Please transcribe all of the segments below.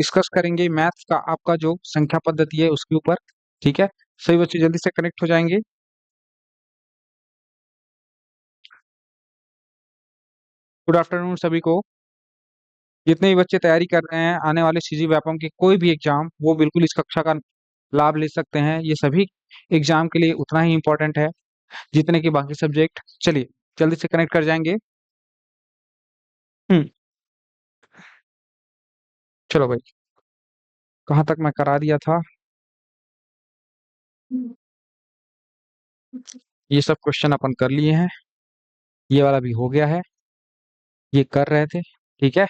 Discuss करेंगे maths का आपका जो संख्या पद्धति है उसके ऊपर। ठीक है, सभी बच्चे जल्दी से कनेक्ट हो जाएंगे। गुड आफ्टरनून सभी को। जितने भी बच्चे तैयारी कर रहे हैं आने वाले सीजी व्यापम की कोई भी एग्जाम, वो बिल्कुल इस कक्षा का लाभ ले सकते हैं। ये सभी एग्जाम के लिए उतना ही इम्पोर्टेंट है जितने कि बाकी सब्जेक्ट। चलिए जल्दी से कनेक्ट कर जाएंगे। हम्म। चलो भाई, कहाँ तक मैं करा दिया था? ये सब क्वेश्चन अपन कर लिए हैं, ये वाला भी हो गया है, ये कर रहे थे। ठीक है,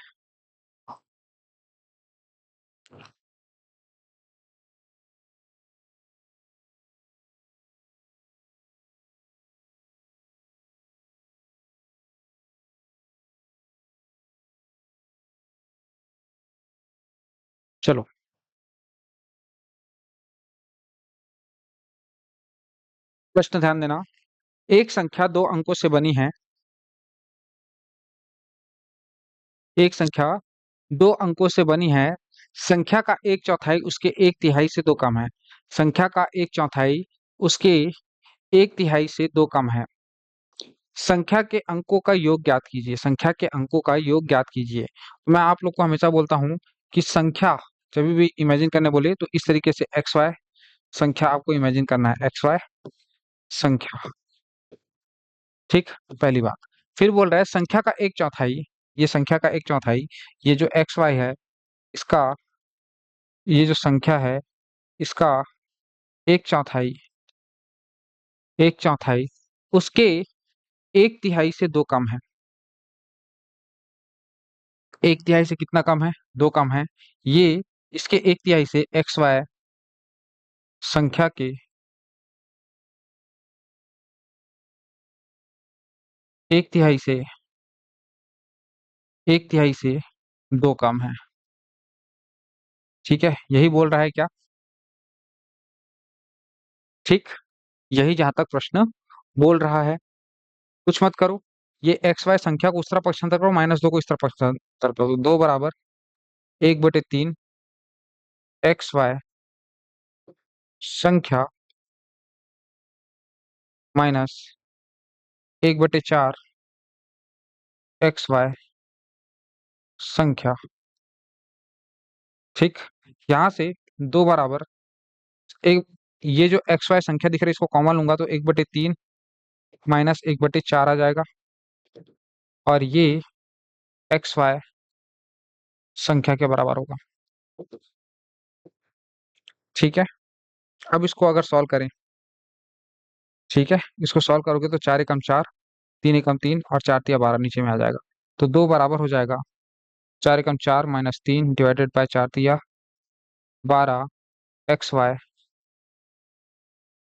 चलो प्रश्न ध्यान देना। एक संख्या दो अंकों से बनी है। एक संख्या दो अंकों से बनी है। संख्या का एक चौथाई उसके एक तिहाई से दो कम है। संख्या का एक चौथाई उसके एक तिहाई से दो कम है। संख्या के अंकों का योग ज्ञात कीजिए। संख्या के अंकों का योग ज्ञात कीजिए। तो मैं आप लोग को हमेशा बोलता हूं कि संख्या जब भी इमेजिन करने बोले तो इस तरीके से एक्स वाई संख्या आपको इमेजिन करना है, एक्स वाई संख्या। ठीक, पहली बात। फिर बोल रहा है संख्या का एक चौथाई, ये संख्या का एक चौथाई, ये जो एक्स वाई है इसका, ये जो संख्या है इसका एक चौथाई, एक चौथाई उसके एक तिहाई से दो कम है। एक तिहाई से कितना कम है? दो कम है। ये इसके एक तिहाई से एक्स वाई संख्या के एक तिहाई से, एक तिहाई से दो कम है। ठीक है, यही बोल रहा है क्या? ठीक, यही जहां तक प्रश्न बोल रहा है। कुछ मत करो, ये एक्स वाई संख्या को उस तरफ पक्षांतर करो, माइनस दो को इस तरफ पक्षांतर करो, दो बराबर एक बटे तीन एक्स वाई संख्या माइनस एक बटे चार एक्स वाई संख्या। ठीक, यहां से दो बराबर एक, ये जो एक्स वाई संख्या दिख रही है इसको कॉमन लूंगा तो एक बटे तीन माइनस एक बटे चार आ जाएगा, और ये एक्स वाई संख्या के बराबर होगा। ठीक है, अब इसको अगर सॉल्व करें, ठीक है, इसको सॉल्व करोगे तो चार एकम चार, तीन एकम तीन और चार तिया बारह नीचे में आ जाएगा। तो दो बराबर हो जाएगा चार एकम चार माइनस तीन डिवाइडेड बाय चार तिया बारह एक्स वाई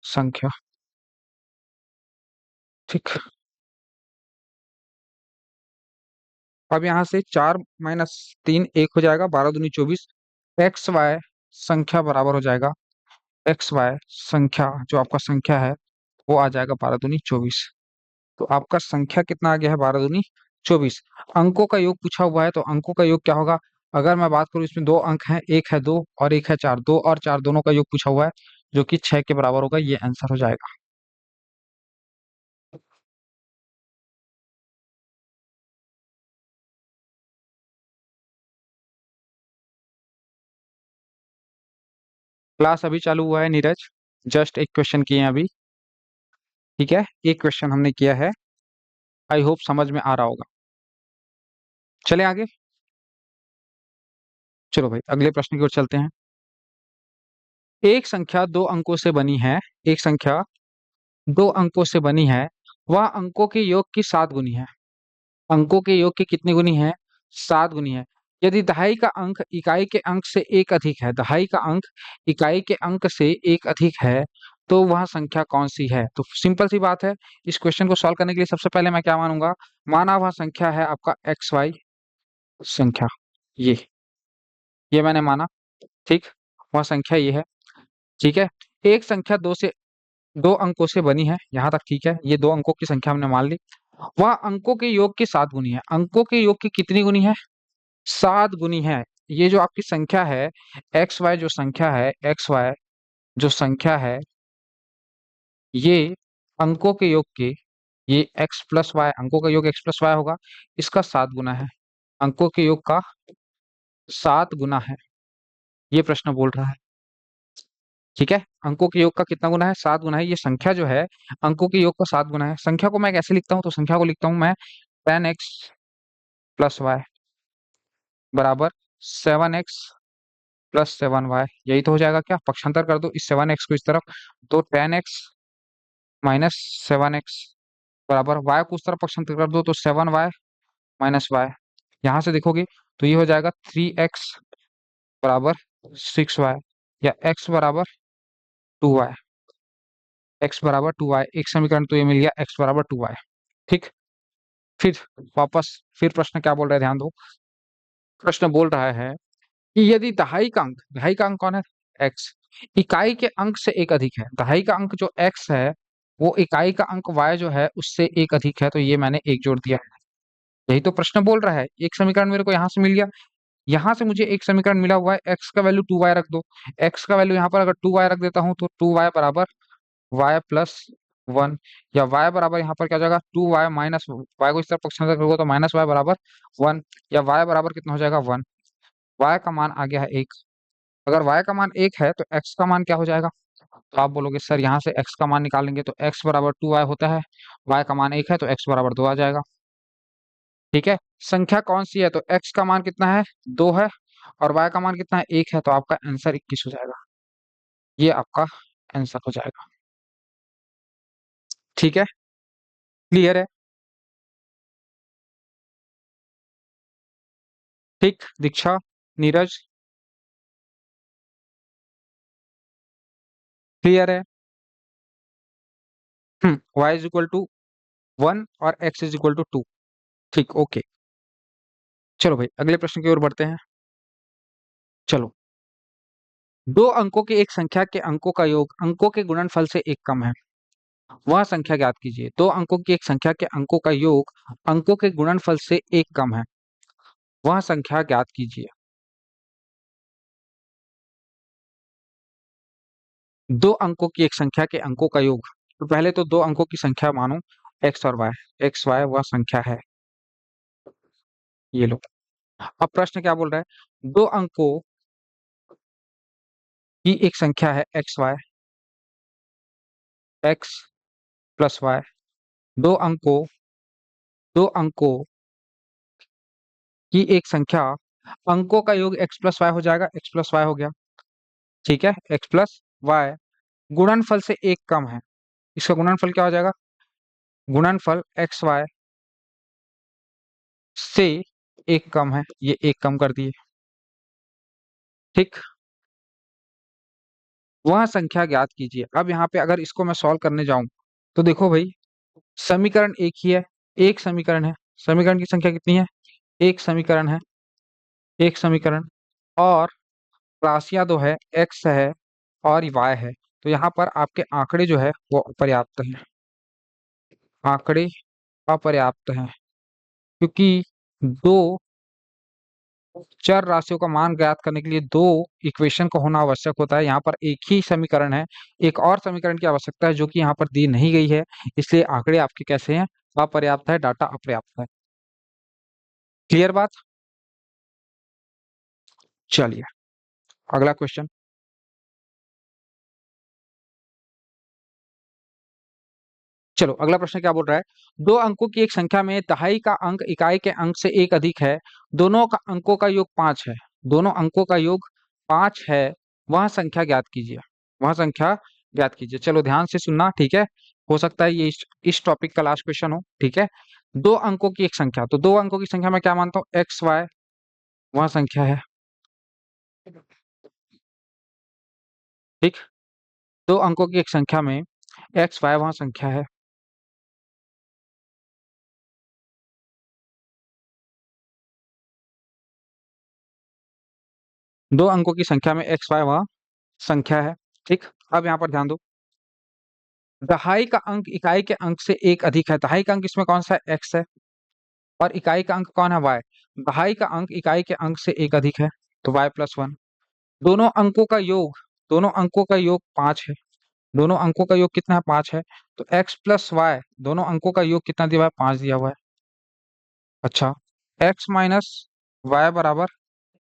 संख्या। ठीक, अब यहाँ से चार माइनस तीन एक हो जाएगा, बारह दूनी चौबीस, एक्स वाई संख्या बराबर हो जाएगा, एक्स वाई संख्या जो आपका संख्या है वो आ जाएगा बारह दूनी चौबीस। तो आपका संख्या कितना आ गया है? बारह दूनी चौबीस। अंकों का योग पूछा हुआ है तो अंकों का योग क्या होगा? अगर मैं बात करूं इसमें दो अंक हैं, एक है दो और एक है चार, दो और चार दोनों का योग पूछा हुआ है जो कि छह के बराबर होगा, ये आंसर हो जाएगा। क्लास अभी चालू हुआ है नीरज, जस्ट एक क्वेश्चन किए हैं अभी। ठीक है, एक क्वेश्चन हमने किया है, आई होप समझ में आ रहा होगा। चले आगे, चलो भाई अगले प्रश्न की ओर चलते हैं। एक संख्या दो अंकों से बनी है। एक संख्या दो अंकों से बनी है, वह अंकों के योग की सात गुनी है। अंकों के योग की कितनी गुनी है? सात गुनी है। यदि दहाई का अंक इकाई के अंक से एक अधिक है, दहाई का अंक इकाई के अंक से एक अधिक है, तो वह संख्या कौन सी है? तो सिंपल सी बात है, इस क्वेश्चन को सॉल्व करने के लिए सबसे पहले मैं क्या मानूंगा? माना वह संख्या है आपका एक्स वाई संख्या, ये मैंने माना। ठीक, वह संख्या ये है। ठीक है, एक संख्या दो से, दो अंकों से बनी है, यहां तक ठीक है, ये दो अंकों की संख्या हमने मान ली। वह अंकों के योग की सात गुनी है। अंकों के योग की कितनी गुनी है? सात गुनी है। ये जो आपकी संख्या है एक्स वाई, जो संख्या है एक्स वाई, जो संख्या है ये अंकों के योग के, ये एक्स प्लस वाई, अंकों का योग एक्स प्लस वाई होगा, इसका 7 गुना है, अंकों के योग का 7 गुना है, ये प्रश्न बोल रहा है। ठीक है, अंकों के योग का कितना गुना है? 7 गुना है। ये संख्या जो है अंकों के योग का 7 गुना है। संख्या को मैं कैसे लिखता हूँ? तो संख्या को लिखता हूँ मैं 10x+y बराबर 7x+7y। यही तो हो जाएगा क्या? पक्षांतर कर दो इस 7x को इस तरफ, तो 10x-7x बराबर y को उस तरफ पक्षांतर कर दो तो 7y-y। यहाँ से देखोगे तो ये हो जाएगा 3x बराबर 6y, या x बराबर 2y। x बराबर 2y, एक समीकरण तो ये मिल गया x बराबर 2y। ठीक, फिर वापस, फिर प्रश्न क्या बोल रहा है, ध्यान दो। प्रश्न बोल रहा है कि यदि दहाई का अंक कौन है? x, इकाई के अंक से एक अधिक है। दहाई का अंक जो x है वो इकाई का अंक y जो है उससे एक अधिक है, तो ये मैंने एक जोड़ दिया है। यही तो प्रश्न बोल रहा है। एक समीकरण मेरे को यहाँ से मिल गया, यहाँ से मुझे एक समीकरण मिला हुआ है, x का वैल्यू 2y रख दो। x का वैल्यू यहाँ पर अगर 2y रख देता हूँ तो 2y बराबर y+1, या y बराबर यहाँ पर क्या हो जाएगा 2y माइनस y को इस तरफ पक्षांतर करोगे तो -y बराबर 1, या y बराबर कितना हो जाएगा 1। y का मान आ गया है 1। अगर y का मान 1 है तो x का मान क्या हो जाएगा? तो आप बोलोगे सर यहाँ से x का मान निकालेंगे तो x बराबर 2y होता है, y का मान 1 है तो x बराबर 2 आ जाएगा। ठीक है, संख्या कौन सी है? तो x का मान कितना है? 2 है, और y का मान कितना है? 1 है, तो आपका आंसर 21 हो जाएगा। ये आपका आंसर हो जाएगा। ठीक है, क्लियर है? ठीक, दीक्षा, नीरज, क्लियर है? y=1 और x=2। ठीक, ओके। चलो भाई अगले प्रश्न की ओर बढ़ते हैं। चलो, दो अंकों की एक संख्या के अंकों का योग अंकों के गुणनफल से एक कम है, वह संख्या ज्ञात कीजिए। दो अंकों की एक संख्या के अंकों का योग अंकों के गुणनफल से एक कम है, वह संख्या ज्ञात कीजिए। दो अंकों की एक संख्या के अंकों का योग, तो पहले तो दो अंकों की संख्या मानो एक्स और वाई, एक्स वाई वह संख्या है, ये लो। अब प्रश्न क्या बोल रहा है? दो अंकों की एक संख्या है X Y, X plus Y. दो अंकों दो अंकों की एक संख्या, अंकों का योग एक्स प्लस वाई हो जाएगा, एक्स प्लस वाई हो गया। ठीक है, एक्स प्लस वाई गुणनफल से एक कम है, इसका गुणनफल क्या हो जाएगा? गुणनफल एक्स वाई से एक कम है, ये एक कम कर दिए। ठीक, वह संख्या ज्ञात कीजिए। अब यहाँ पे अगर इसको मैं सॉल्व करने जाऊं तो देखो भाई, समीकरण एक ही है, एक समीकरण है, समीकरण की संख्या कितनी है? एक समीकरण है, एक समीकरण, और राशियां दो है, एक्स है और वाई है, तो यहाँ पर आपके आंकड़े जो है वो अपर्याप्त हैं, आंकड़े अपर्याप्त हैं, क्योंकि दो चर राशियों का मान ज्ञात करने के लिए दो इक्वेशन का होना आवश्यक होता है। यहाँ पर एक ही समीकरण है, एक और समीकरण की आवश्यकता है जो कि यहाँ पर दी नहीं गई है, इसलिए आंकड़े आपके कैसे हैं? अपर्याप्त है, डाटा अपर्याप्त है। क्लियर बात? चलिए अगला क्वेश्चन। चलो अगला प्रश्न क्या बोल रहा है? दो अंकों की एक संख्या में दहाई का अंक इकाई के अंक से एक अधिक है, दोनों का अंकों का योग 5 है, दोनों अंकों का योग 5 है, वह संख्या ज्ञात कीजिए, वह संख्या ज्ञात कीजिए। चलो ध्यान से सुनना, ठीक है? हो सकता है ये इस टॉपिक का लास्ट क्वेश्चन हो, ठीक है? दो अंकों की एक संख्या, तो दो अंकों की संख्या मैं क्या मानता हूँ? एक्स वाई वह संख्या है। ठीक, दो अंकों की एक संख्या में एक्स वाई वह संख्या है। दो अंकों की संख्या में एक्स वाई वह संख्या है। ठीक, अब यहाँ पर ध्यान दो, दहाई का अंक इकाई के अंक से एक अधिक है। दहाई का अंक इसमें कौन सा है? एक्स है, और इकाई का अंक कौन है? वाई। दहाई का अंक इकाई के अंक से एक अधिक है, तो y+1। दोनों अंकों का योग दोनों अंकों का योग 5 है। दोनों अंकों का योग कितना है? 5 है। तो x+y दोनों अंकों का योग कितना दिया हुआ है? 5 दिया हुआ है। अच्छा, x-y बराबर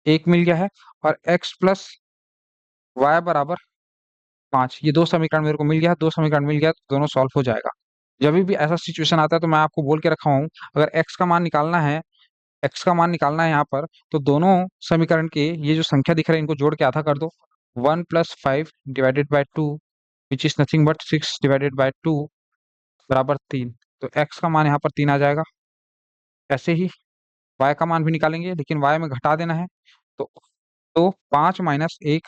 1 मिल गया है और x+y बराबर 5, ये दो समीकरण मेरे को मिल गया, दो समीकरण मिल गया तो दोनों सॉल्व हो जाएगा। जब भी ऐसा सिचुएशन आता है तो मैं आपको बोल के रखा हूँ, अगर x का मान निकालना है यहाँ पर, तो दोनों समीकरण के ये जो संख्या दिख रहा है इनको जोड़ के आधा कर दो। 1+5/2 विच इज नथिंग बट 6/2 बराबर 3। तो x का मान यहाँ पर 3 आ जाएगा। ऐसे ही y का मान भी निकालेंगे, लेकिन y में घटा देना है। तो 5-1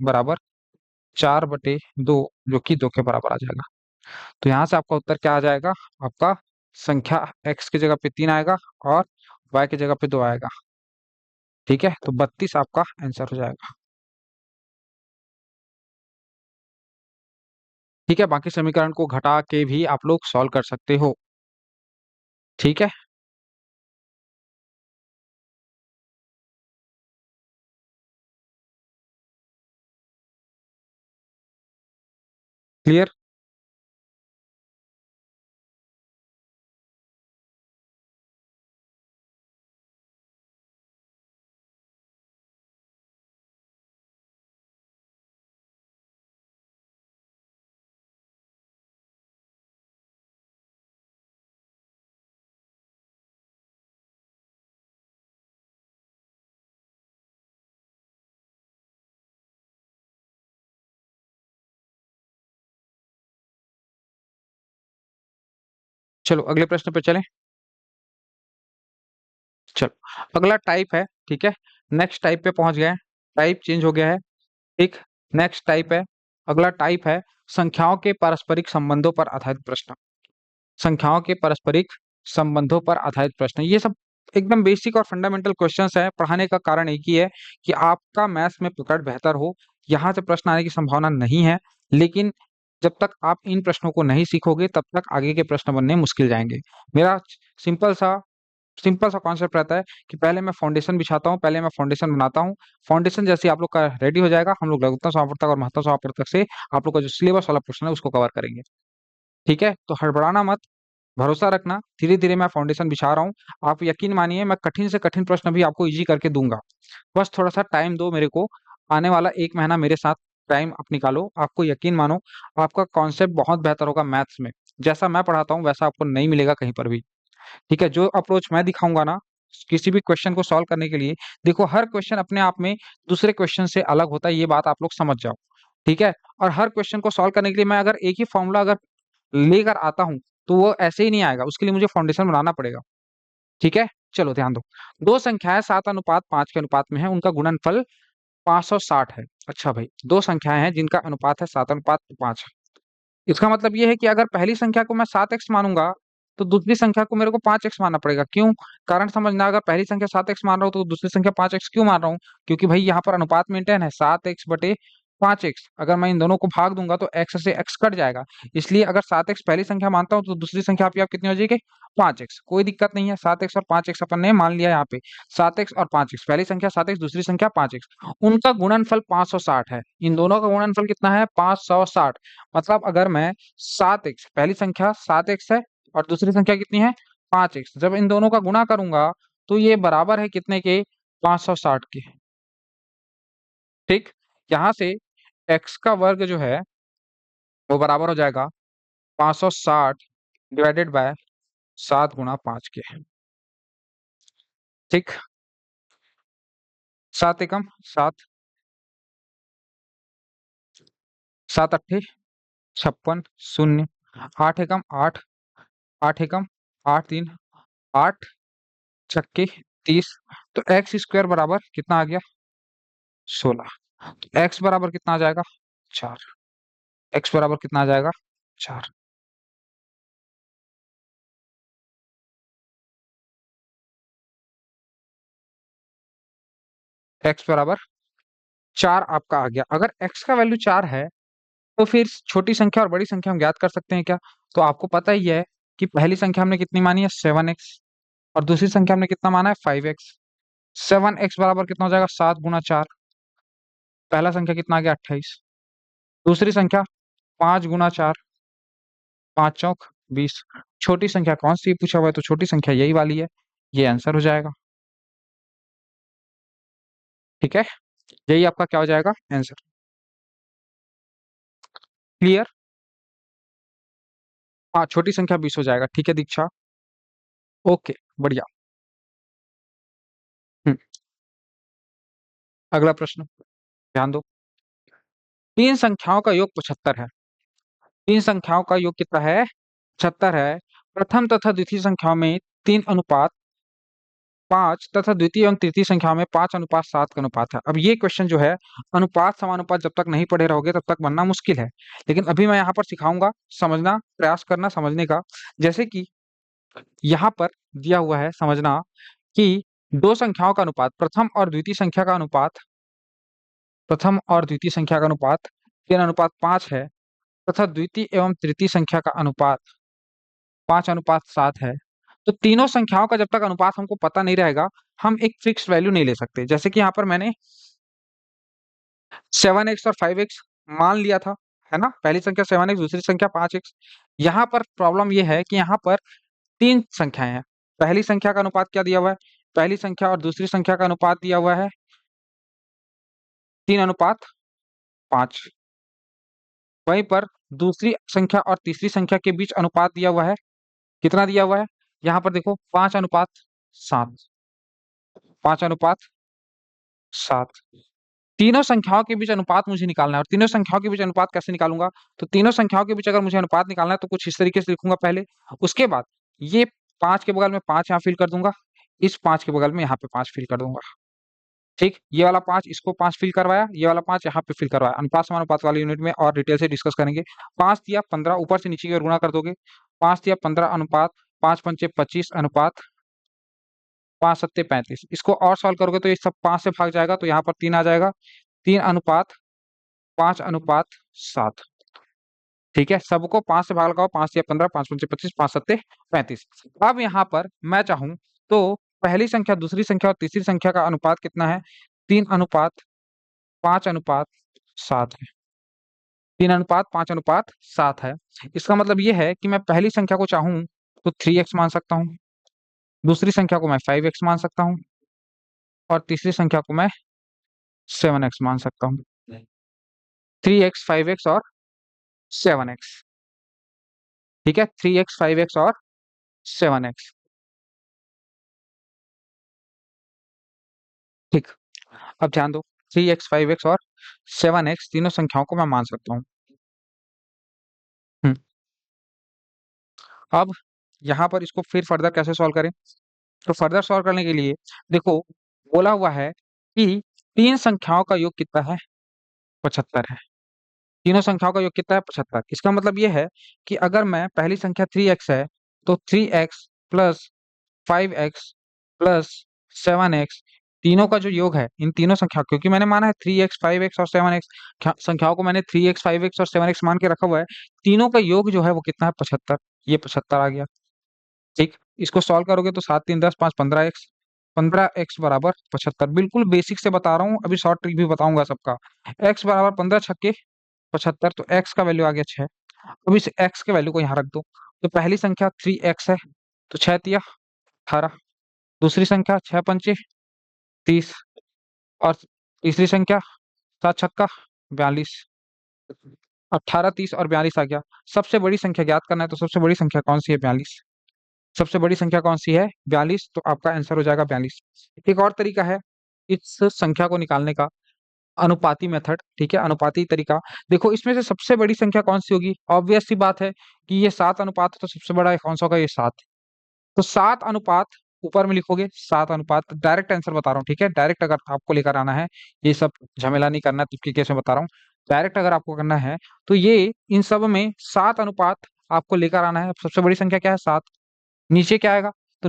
बराबर 4/2, जो कि 2 के बराबर आ जाएगा। तो यहाँ से आपका उत्तर क्या आ जाएगा? आपका संख्या x की जगह पे 3 आएगा और y की जगह पे 2 आएगा। ठीक है, तो 32 आपका आंसर हो जाएगा। ठीक है, बाकी समीकरण को घटा के भी आप लोग सॉल्व कर सकते हो। ठीक है, क्लियर। चलो अगले प्रश्न पे चलें। चलो अगला टाइप है। ठीक है, नेक्स्ट टाइप पे पहुंच गए हैं। टाइप चेंज हो गया है। ठीक, नेक्स्ट टाइप है। अगला टाइप है संख्याओं के पारस्परिक संबंधों पर आधारित प्रश्न। संख्याओं के पारस्परिक संबंधों पर आधारित प्रश्न, ये सब एकदम बेसिक और फंडामेंटल क्वेश्चंस हैं। पढ़ाने का कारण एक ही है कि आपका मैथ्स में पकड़ बेहतर हो। यहाँ से प्रश्न आने की संभावना नहीं है, लेकिन जब तक आप इन प्रश्नों को नहीं सीखोगे तब तक आगे के प्रश्न बनने मुश्किल जाएंगे। मेरा सिंपल सा सिंपल सा कॉन्सेप्ट रहता है कि पहले मैं फाउंडेशन बिछाता हूँ, पहले मैं फाउंडेशन बनाता हूँ। फाउंडेशन जैसे आप लोग का रेडी हो जाएगा, हम लोग लघुत्तम समापवर्तक और महत्तम समापवर्तक से आप लोग का जो सिलेबस वाला प्रश्न है उसको कवर करेंगे। ठीक है, तो हड़बड़ाना मत, भरोसा रखना, धीरे धीरे मैं फाउंडेशन बिछा रहा हूँ। आप यकीन मानिए मैं कठिन से कठिन प्रश्न भी आपको इजी करके दूंगा। बस थोड़ा सा टाइम दो मेरे को। आने वाला 1 महीना मेरे साथ टाइम आप निकालो। आपको यकीन मानो, आपका कॉन्सेप्ट बहुत बेहतर होगा मैथ्स में। जैसा मैं पढ़ाता हूँ वैसा आपको नहीं मिलेगा कहीं पर भी। ठीक है, जो अप्रोच मैं दिखाऊंगा ना किसी भी क्वेश्चन को सॉल्व करने के लिए, देखो हर क्वेश्चन अपने आप में दूसरे क्वेश्चन से अलग होता है, ये बात आप लोग समझ जाओ। ठीक है, और हर क्वेश्चन को सॉल्व करने के लिए मैं अगर एक ही फॉर्मूला अगर लेकर आता हूं तो वो ऐसे ही नहीं आएगा, उसके लिए मुझे फाउंडेशन बनाना पड़ेगा। ठीक है, चलो ध्यान दो। दो संख्याएं 7:5 के अनुपात में है, उनका गुणनफल 560 है। अच्छा भाई, दो संख्याएं हैं जिनका अनुपात है 7:5। इसका मतलब ये है कि अगर पहली संख्या को मैं 7x मानूंगा तो दूसरी संख्या को मेरे को 5x मानना पड़ेगा। क्यों? कारण समझना, अगर पहली संख्या 7x मान रहा हूँ तो दूसरी संख्या 5x क्यों मान रहा हूँ? क्योंकि भाई यहाँ पर अनुपात मेंटेन है, 7x/5x। अगर मैं इन दोनों को भाग दूंगा तो x से x कट जाएगा। इसलिए अगर 7x पहली संख्या मानता हूँ तो दूसरी संख्या आप कितनी हो जाएगी? 5x। कोई दिक्कत नहीं है, 7x और 5x अपन ने मान लिया यहाँ पे। 7x और 5x, पहली संख्या 7x दूसरी संख्या 5x, उनका गुणनफल 560 है। इन दोनों का गुणनफल कितना है? 560। मतलब अगर मैं 7x, पहली संख्या 7x है और दूसरी संख्या कितनी है? 5x, जब इन दोनों का गुणा करूंगा तो ये बराबर है कितने के? 560 के। ठीक, यहाँ से x का वर्ग जो है वो बराबर हो जाएगा 560 डिवाइडेड बाय 7 × 5 के। ठीक, 7 × 1 = 7, 7 × 8 = 56, शून्य, 8 × 1 = 8, 8 × 1 = 8, 8 छक्के 30। तो एक्स स्क्वायर बराबर कितना आ गया? 16। एक्स बराबर कितना आ जाएगा? 4। एक्स बराबर कितना आ जाएगा? 4। एक्स बराबर 4 आपका आ गया। अगर एक्स का वैल्यू 4 है तो फिर छोटी संख्या और बड़ी संख्या हम ज्ञात कर सकते हैं क्या? तो आपको पता ही है कि पहली संख्या हमने कितनी मानी है? 7x। और दूसरी संख्या हमने कितना माना है 5x। 7x बराबर कितना हो जाएगा 7 गुना 4। पहला संख्या कितना आ गया 28। दूसरी संख्या 5 गुना 4, 5 चौक 20। छोटी संख्या कौन सी पूछा हुआ है, तो छोटी संख्या यही वाली है, ये आंसर हो जाएगा। ठीक है, यही आपका क्या हो जाएगा आंसर। क्लियर। हाँ, छोटी संख्या 20 हो जाएगा। ठीक है दीक्षा। ओके, बढ़िया। हम्म, अगला प्रश्न ध्यान दो। तीन संख्याओं का योग 75 है। तीन संख्याओं का योग कितना है 75 है। प्रथम तथा द्वितीय संख्याओं में 3:5 तथा द्वितीय एवं तृतीय संख्याओं में 5:7 का अनुपात है। अब ये क्वेश्चन जो है, अनुपात समानुपात जब तक नहीं पढ़े रहोगे तब तक बनना मुश्किल है। लेकिन अभी मैं यहाँ पर सिखाऊंगा, समझना प्रयास करना समझने का। जैसे कि यहाँ पर दिया हुआ है समझना कि दो संख्याओं का अनुपात, प्रथम और द्वितीय संख्या का अनुपात, प्रथम और द्वितीय संख्या का अनुपात 3:5 है, तथा द्वितीय एवं तृतीय संख्या का अनुपात 5:7 है। तो तीनों संख्याओं का जब तक अनुपात हमको पता नहीं रहेगा, हम एक फिक्स वैल्यू नहीं ले सकते। जैसे कि यहाँ पर मैंने 7x और 5x मान लिया था, है ना। पहली संख्या 7x, दूसरी संख्या 5x। यहाँ पर प्रॉब्लम यह है कि यहाँ पर तीन संख्याएं हैं। पहली संख्या का अनुपात क्या दिया हुआ है, पहली संख्या और दूसरी संख्या का अनुपात दिया हुआ है 3:5। वहीं पर दूसरी संख्या और तीसरी संख्या के बीच अनुपात दिया हुआ है, कितना दिया हुआ है, यहाँ पर देखो 5:7। 5:7। तीनों संख्याओं के बीच अनुपात मुझे निकालना है। और तीनों संख्याओं के बीच अनुपात कैसे निकालूंगा, तो तीनों संख्याओं के बीच अगर मुझे अनुपात निकालना है तो कुछ इस तरीके से लिखूंगा पहले। उसके बाद ये 5 के बगल में 5 यहाँ फिल कर दूंगा, इस 5 के बगल में यहाँ पे 5 फिल कर दूंगा। ठीक, ये वाला 5 इसको 5 फिल करवाया, ये वाला 5 यहाँ पे फिल करवाया। अनुपात समानुपात वाले यूनिट में और डिटेल से डिस्कस करेंगे। 5 × 15 ऊपर से नीचे की ओर गुणा कर दोगे, 5 × 15 अनुपात 5×5 = 25 अनुपात 5×7 = 35। इसको और सॉल्व करोगे तो ये सब 5 से भाग जाएगा, तो यहाँ पर 3 आ जाएगा। 3:5:7। ठीक है, सबको 5 से भाग लगाओ, 5×3 = 15, 5×5 = 25, 5×7 = 35। अब यहाँ पर मैं चाहूं तो पहली संख्या, दूसरी संख्या और तीसरी संख्या का अनुपात कितना है, 3:5:7 है। 3:5:7 है। इसका मतलब ये है कि मैं पहली संख्या को चाहूं तो 3x मान सकता हूँ, दूसरी संख्या को मैं 5x मान सकता हूँ, और तीसरी संख्या को मैं 7x मान सकता हूँ। 3x, 5x और 7x। ठीक है, 3x, 5x और 7x। ठीक, अब ध्यान दो, 3x, 5x और 7x तीनों संख्याओं को मैं मान सकता हूँ। हम्म, अब यहाँ पर इसको फिर फर्दर कैसे सॉल्व करें, तो फर्दर सॉल्व करने के लिए देखो, बोला हुआ है कि तीन संख्याओं का योग कितना है 75 है। तीनों संख्याओं का योग कितना है 75। इसका मतलब ये है कि अगर मैं, पहली संख्या 3x है, तो 3x plus 5x plus 7x, तीनों का जो योग है इन तीनों संख्या, क्योंकि मैंने माना है 3x, 5x और 7x, संख्याओं को मैंने 3x, 5x और 7x मान के रखा हुआ है, तीनों का योग जो है वो कितना है 75। ये 75 आ गया। ठीक, इसको सॉल्व करोगे तो 7 3 10 5 15x, 15x बराबर 75। बिल्कुल बेसिक से बता रहा हूँ, अभी शॉर्ट ट्रिक भी बताऊंगा सबका। x बराबर 15×6 = 75, तो x का वैल्यू आ गया 6। अब इस x के वैल्यू को यहाँ रख दो। तो पहली संख्या 3x है, तो 6×3 = 18। दूसरी संख्या 6×5 = 30, और तीसरी संख्या 7×6 = 42। 18, 30 और 42 आ गया। सबसे बड़ी संख्या ज्ञात करना है, तो सबसे बड़ी संख्या कौन सी है 42। सबसे बड़ी संख्या कौन सी है 42, तो आपका आंसर हो जाएगा 42। एक और तरीका है इस संख्या को निकालने का, अनुपाती मेथड। ठीक है, अनुपाती तरीका। देखो, इसमें से सबसे बड़ी संख्या कौन सी होगी, ऑब्वियस सी बात है कि ये 7 अनुपात है, तो सबसे बड़ा कौन सा होगा, ये 7। तो 7 अनुपात ऊपर में लिखोगे, 7 अनुपात, डायरेक्ट आंसर बता रहा हूँ। ठीक है, डायरेक्ट अगर आपको लेकर आना है, ये सब झमेला नहीं करना, तुक्के केस में बता रहा हूँ। डायरेक्ट अगर आपको करना है तो ये इन सब में 7 अनुपात आपको लेकर आना है। सबसे बड़ी संख्या क्या है 7। नीचे क्या आएगा, तो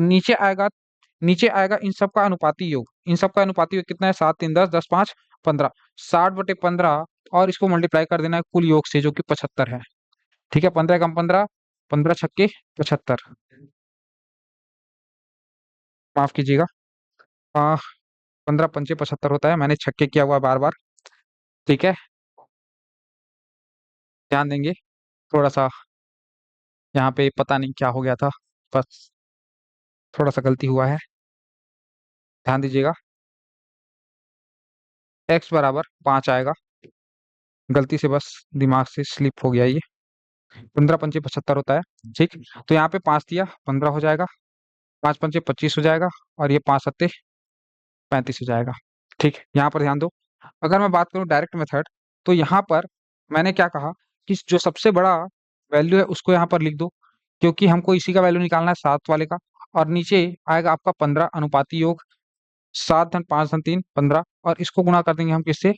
नीचे आएगा इन सब का अनुपाती योग। इन सब का अनुपाती योग कितना है, 7 3 10 10 5 15, 60/15, और इसको मल्टीप्लाई कर देना है कुल योग से, जो कि 75 है। ठीक है, 15 कम 15, 15×6 = 75। माफ कीजिएगा, 15 पंचे 75 होता है, मैंने छक्के किया हुआ बार बार। ठीक है, ध्यान देंगे। थोड़ा सा यहाँ पे पता नहीं क्या हो गया था, बस थोड़ा सा गलती हुआ है, ध्यान दीजिएगा। एक्स बराबर 5 आएगा, गलती से बस दिमाग से स्लिप हो गया ये। 15 पंचे 75 होता है। ठीक, तो यहाँ पे 5 दिया, 15 हो जाएगा, 5 पंचे 25 हो जाएगा, और ये 5 सत्ते 35 हो जाएगा। ठीक, यहाँ पर ध्यान दो। अगर मैं बात करूँ डायरेक्ट मेथड, तो यहाँ पर मैंने क्या कहा कि जो सबसे बड़ा वैल्यू है उसको यहाँ पर लिख दो, क्योंकि हमको इसी का वैल्यू निकालना है, 7 वाले का। और नीचे आएगा आपका 15 अनुपाती योग, 7 धन 5 धन 3 15, और इसको गुणा कर देंगे हम किससे,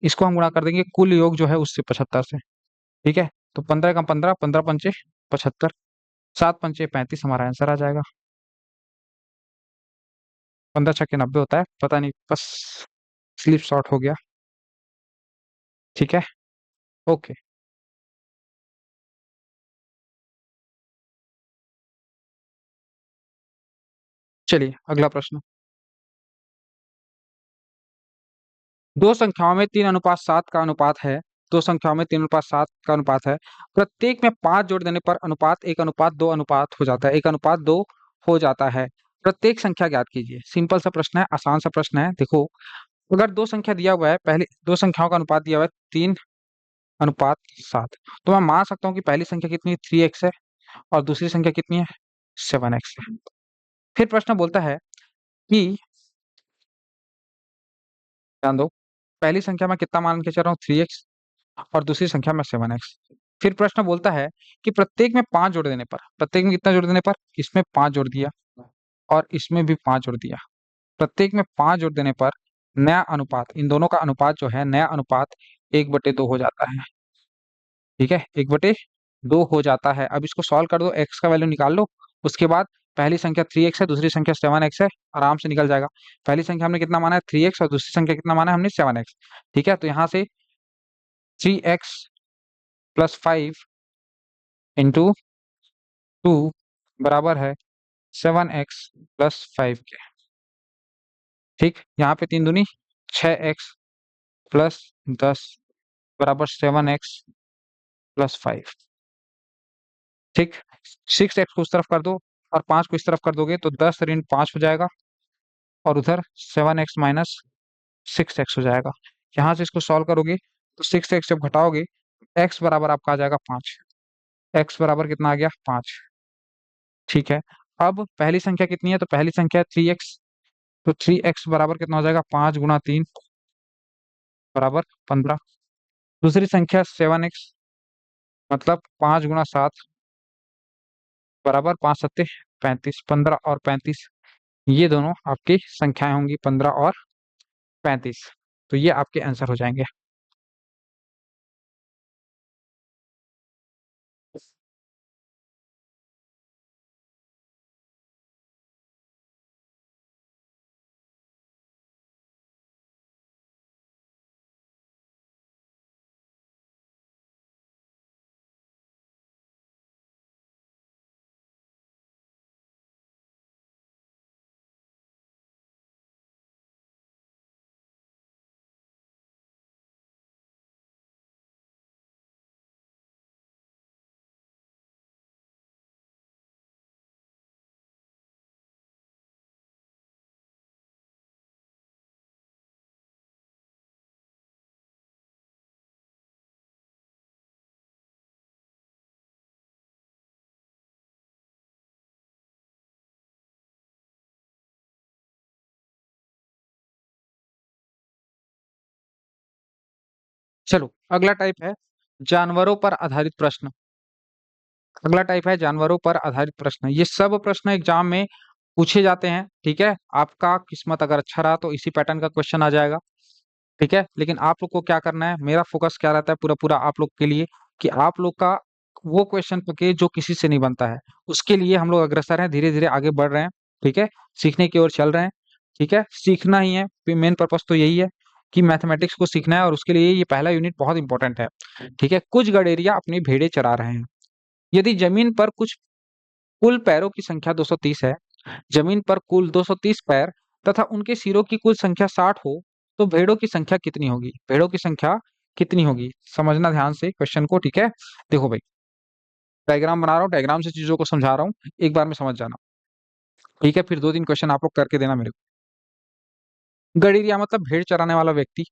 इसको हम गुणा कर देंगे कुल योग जो है उससे, 75 से। ठीक है, तो 15 का 15, 15 पंचे 75, 7 पंचे 35 हमारा आंसर आ जाएगा। 15 छक्के 90 होता है, पता नहीं बस स्लिप शॉट हो गया। ठीक है, ओके। चलिए अगला प्रश्न। दो संख्याओं में 3 अनुपात 7 का अनुपात है। दो संख्याओं में 3 अनुपात 7 का अनुपात है। प्रत्येक में 5 जोड़ देने पर अनुपात 1 अनुपात 2 अनुपात हो जाता है, 1 अनुपात 2 हो जाता है। प्रत्येक संख्या ज्ञात कीजिए। सिंपल सा प्रश्न है, आसान सा प्रश्न है। देखो, अगर दो संख्या दिया हुआ है, पहले दो संख्याओं का अनुपात दिया हुआ है 3 अनुपात 7, तो मैं मान सकता हूँ कि पहली संख्या कितनी है, 3x है, और दूसरी संख्या कितनी है, 7x है। फिर प्रश्न बोलता है कि, ध्यान दो, पहली संख्या में कितना मान के चल रहा हूँ, 3x, और दूसरी संख्या में 7x। फिर प्रश्न बोलता है कि प्रत्येक में 5 जोड़ देने पर, प्रत्येक में कितना जोड़ देने पर, इसमें 5 जोड़ दिया और इसमें भी 5 जोड़ दिया, प्रत्येक में 5 जोड़ देने पर नया अनुपात, इन दोनों का अनुपात जो है, नया अनुपात 1/2 हो जाता है। ठीक है, 1/2 हो जाता है। अब इसको सॉल्व कर दो, एक्स का वैल्यू निकाल लो। उसके बाद पहली संख्या 3x है, दूसरी संख्या 7x है, आराम से निकल जाएगा। पहली संख्या हमने कितना माना है, 3x, और दूसरी संख्या कितना माना है हमने, 7x। ठीक है, तो यहाँ से 3x + 5 इंटू 2 बराबर है 7x + 5 के। ठीक, यहाँ पे 3 दूनी 6x + 10 बराबर 7x + 5। ठीक, 6x को उस तरफ कर दो और 5 को इस तरफ कर दोगे तो 10 × 5 हो जाएगा, और उधर 7x - 6x हो जाएगा। यहाँ से इसको सॉल्व करोगे तो 6x जब घटाओगे, x बराबर आपका आ जाएगा 5। x बराबर कितना आ गया, 5। ठीक है, अब पहली संख्या कितनी है, तो पहली संख्या 3x, तो 3x बराबर कितना हो जाएगा, 5 × 3 बराबर 15। दूसरी संख्या 7x, मतलब 5 × 7 बराबर 5 सत्ते 35, 15 और 35, ये दोनों आपकी संख्याएं होंगी, 15 और 35। तो ये आपके आंसर हो जाएंगे। चलो अगला टाइप है जानवरों पर आधारित प्रश्न। अगला टाइप है जानवरों पर आधारित प्रश्न। ये सब प्रश्न एग्जाम में पूछे जाते हैं। ठीक है, आपका किस्मत अगर अच्छा रहा तो इसी पैटर्न का क्वेश्चन आ जाएगा। ठीक है, लेकिन आप लोग को क्या करना है, मेरा फोकस क्या रहता है पूरा पूरा आप लोग के लिए, कि आप लोग का वो क्वेश्चन पके जो किसी से नहीं बनता है, उसके लिए हम लोग अग्रसर हैं, धीरे धीरे आगे बढ़ रहे हैं। ठीक है, सीखने की ओर चल रहे हैं। ठीक है, सीखना ही है, मेन पर्पस तो यही है कि मैथमेटिक्स को सीखना है, और उसके लिए ये पहला यूनिट बहुत इंपॉर्टेंट है। ठीक है, कुछ गडेरिया अपनी भेड़ें चरा रहे हैं। यदि जमीन पर कुछ कुल पैरों की संख्या 230 है, जमीन पर कुल 230 पैर तथा उनके सिरों की कुल संख्या 60 हो तो भेड़ों की संख्या कितनी होगी? भेड़ों की संख्या कितनी होगी? समझना ध्यान से क्वेश्चन को, ठीक है। देखो भाई, डायग्राम बना रहा हूँ, डायग्राम से चीजों को समझा रहा हूँ, एक बार में समझ जाना, ठीक है। फिर 2-3 क्वेश्चन आप लोग करके देना मेरे को। गड़ेरिया मतलब भेड़ चराने वाला व्यक्ति।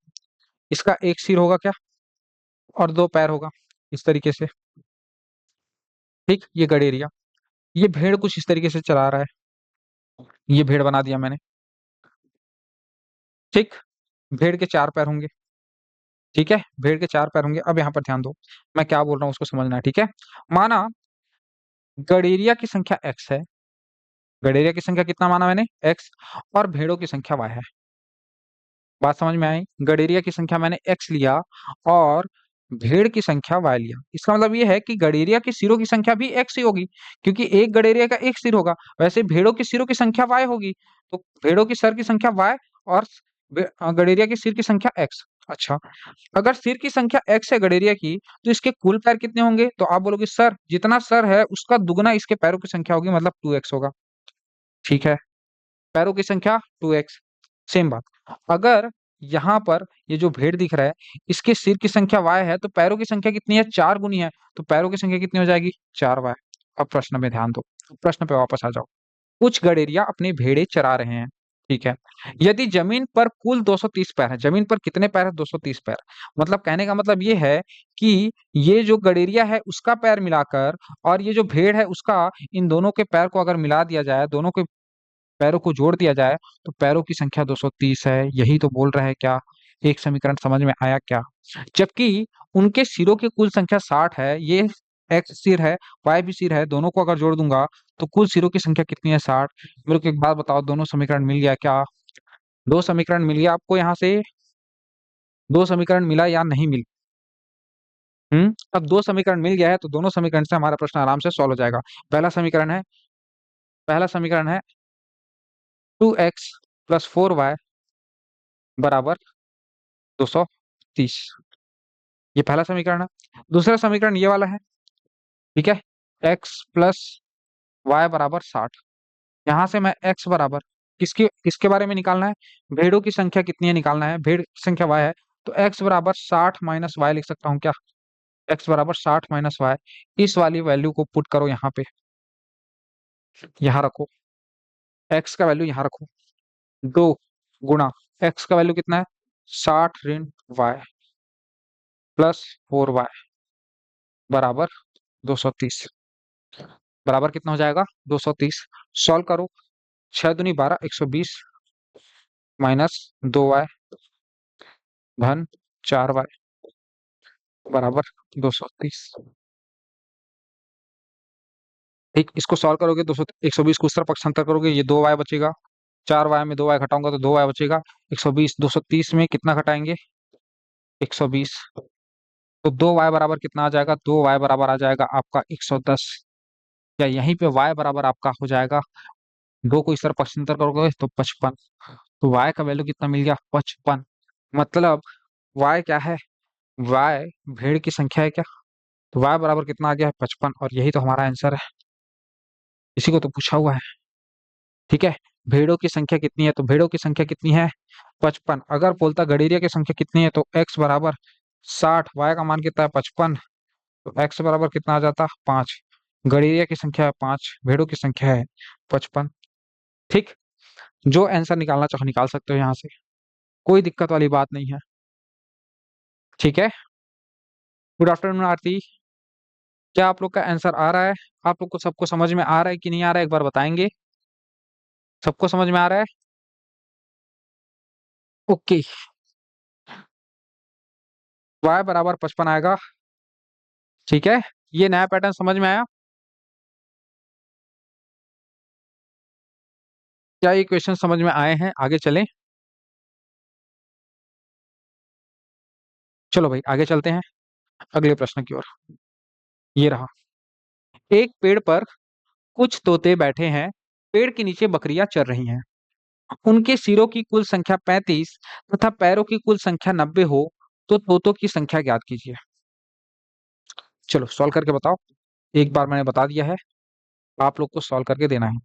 इसका एक सिर होगा क्या, और दो पैर होगा, इस तरीके से, ठीक। ये गड़ेरिया, ये भेड़ कुछ इस तरीके से चला रहा है, ये भेड़ बना दिया मैंने, ठीक। भेड़ के चार पैर होंगे, ठीक है। भेड़ के चार पैर होंगे। अब यहाँ पर ध्यान दो, मैं क्या बोल रहा हूँ उसको समझना है, ठीक है। माना गड़ेरिया की संख्या x है, गड़ेरिया की संख्या कितना माना मैंने, x, और भेड़ों की संख्या y है। बात समझ में आई? गड़ेरिया की संख्या मैंने x लिया और भेड़ की संख्या y लिया। इसका मतलब ये है कि गड़ेरिया के सिरों की संख्या भी x ही होगी, क्योंकि एक गड़ेरिया का एक सिर होगा। वैसे भेड़ों के सिरों की संख्या y होगी, तो भेड़ों की सर की संख्या y और गड़ेरिया के सिर की संख्या x। अच्छा, अगर सिर की संख्या x है गड़ेरिया की, तो इसके कुल पैर कितने होंगे? तो आप बोलोगे सर जितना सर है उसका दुगना इसके पैरों की संख्या होगी, मतलब 2x होगा, ठीक है। पैरों की संख्या 2x। सेम बात, अगर यहाँ पर ये जो भेड़ दिख रहा है, इसके सिर की संख्या y है, तो पैरों की संख्या कितनी है, 4 गुनी है, तो पैरों की संख्या कितनी हो जाएगी, 4y। अब प्रश्न में ध्यान दो, प्रश्न पे वापस आ जाओ। कुछ गड़ेरिया अपनी भेड़ें चरा रहे हैं, ठीक है। यदि जमीन पर कुल 230 पैर है, जमीन पर कितने पैर है, 230 पैर। मतलब कहने का मतलब ये है कि ये जो गड़ेरिया है उसका पैर मिलाकर और ये जो भेड़ है उसका, इन दोनों के पैर को अगर मिला दिया जाए, दोनों के पैरों को जोड़ दिया जाए, तो पैरों की संख्या 230 है। यही तो बोल रहा है क्या? एक समीकरण समझ में आया क्या? जबकि उनके सिरों की कुल संख्या 60 है, ये एक्स सिर है, वाई भी सिर है, दोनों को अगर जोड़ दूंगा तो कुल सिरों की संख्या कितनी है, 60। मेरे को एक बात बताओ, दोनों समीकरण मिल गया क्या? दो समीकरण मिल गया आपको यहाँ से, दो समीकरण मिला या नहीं मिल? अब दो समीकरण मिल गया है, तो दोनों समीकरण से हमारा प्रश्न आराम से सॉल्व हो जाएगा। पहला समीकरण है, पहला समीकरण है 2x + 4y बराबर 230। ये पहला समीकरण है। दूसरा समीकरण ये वाला है, ठीक है। x + y = 60। यहां से मैं x बराबर, किसके किसके बारे में निकालना है, भेड़ों की संख्या कितनी है निकालना है, भेड़ की संख्या y है, तो x बराबर 60 - y लिख सकता हूँ क्या? x बराबर 60 - y। इस वाली वैल्यू को पुट करो यहाँ पे, यहाँ रखो, x का वैल्यू यहाँ रखो, 2 गुणा x का वैल्यू कितना है, 60 ऋण y प्लस 4y बराबर 230। बराबर कितना हो जाएगा, 230। सॉल्व करो, 6 दूनी 12, 120 -2y धन 4y बराबर 230। ठीक, इसको सॉल्व करोगे 200, 120 को उस तरफ पक्षांतर करोगे, ये 2y बचेगा, 4y में 2y घटाऊंगा तो 2y बचेगा। 120 230 में कितना घटाएंगे, 120, तो 2y बराबर कितना आ जाएगा, 2y बराबर आ जाएगा आपका 110। या यहीं पे y बराबर आपका हो जाएगा, दो को इस तरफ पक्षांतर करोगे तो 55। तो y का वैल्यू कितना मिल गया, 55। मतलब y क्या है, y भेड़ की संख्या है क्या? तो y बराबर कितना आ गया है, 55, और यही तो हमारा आंसर है। इसी को तो पूछा हुआ है, ठीक है। भेड़ों की संख्या कितनी है, तो भेड़ों की संख्या कितनी है, 55। अगर बोलता गड़ेरिया की संख्या कितनी है, तो x बराबर 60, y का मान कितना है, 55, तो x बराबर कितना आ जाता, 5। गड़ेरिया की संख्या है 5, भेड़ों की संख्या है 55, ठीक। जो आंसर निकालना चाहो निकाल सकते हो यहाँ से, कोई दिक्कत वाली बात नहीं है, ठीक है। गुड आफ्टरनून आरती, क्या आप लोग का आंसर आ रहा है? आप लोग को सबको समझ में आ रहा है कि नहीं आ रहा है, एक बार बताएंगे? सबको समझ में आ रहा है? ओके, y बराबर 55 आएगा, ठीक है। ये नया पैटर्न समझ में आया? क्या ये क्वेश्चन समझ में आए हैं? आगे चलें, चलो भाई आगे चलते हैं अगले प्रश्न की ओर। ये रहा, एक पेड़ पर कुछ तोते बैठे हैं, पेड़ के नीचे बकरियां चर रही हैं। उनके सिरों की कुल संख्या 35 तथा पैरों की कुल संख्या 90 हो तो तोतों की संख्या ज्ञात कीजिए। चलो सॉल्व करके बताओ, एक बार मैंने बता दिया है, आप लोग को सॉल्व करके देना है।